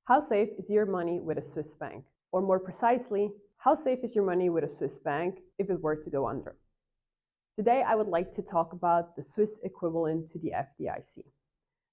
How safe is your money with a Swiss bank? Or more precisely, how safe is your money with a Swiss bank if it were to go under? Today, I would like to talk about the Swiss equivalent to the FDIC.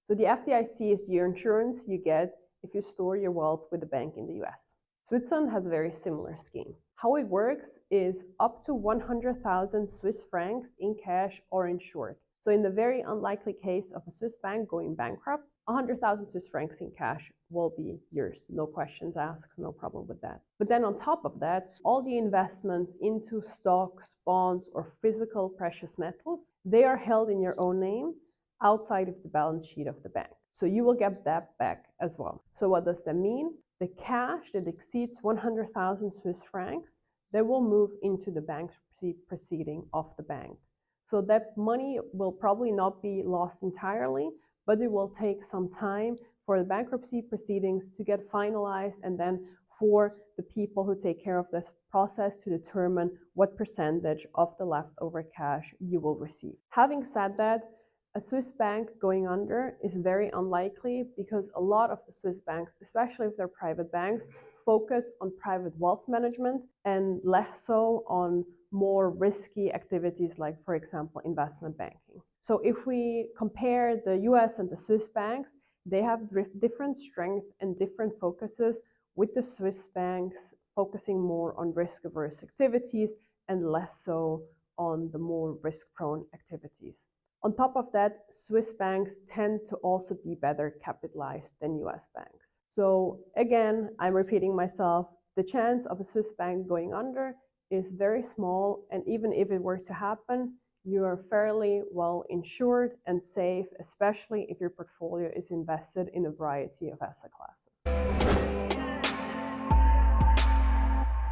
So the FDIC is the insurance you get if you store your wealth with a bank in the US. Switzerland has a very similar scheme. How it works is up to 100,000 Swiss francs in cash or insured. So in the very unlikely case of a Swiss bank going bankrupt, 100,000 Swiss francs in cash will be yours. No questions asked, no problem with that. But then on top of that, all the investments into stocks, bonds, or physical precious metals, they are held in your own name outside of the balance sheet of the bank. So you will get that back as well. So what does that mean? The cash that exceeds 100,000 Swiss francs, they will move into the bankruptcy proceeding of the bank. So that money will probably not be lost entirely, but it will take some time for the bankruptcy proceedings to get finalized and then for the people who take care of this process to determine what percentage of the leftover cash you will receive. Having said that, a Swiss bank going under is very unlikely because a lot of the Swiss banks, especially if they're private banks, focus on private wealth management and less so on more risky activities like, for example, investment banking. So if we compare the US and the Swiss banks, they have different strengths and different focuses, with the Swiss banks focusing more on risk-averse activities and less so on the more risk-prone activities. On top of that, Swiss banks tend to also be better capitalized than US banks. So again, I'm repeating myself, the chance of a Swiss bank going under is very small, and even if it were to happen, you are fairly well insured and safe, especially if your portfolio is invested in a variety of asset classes.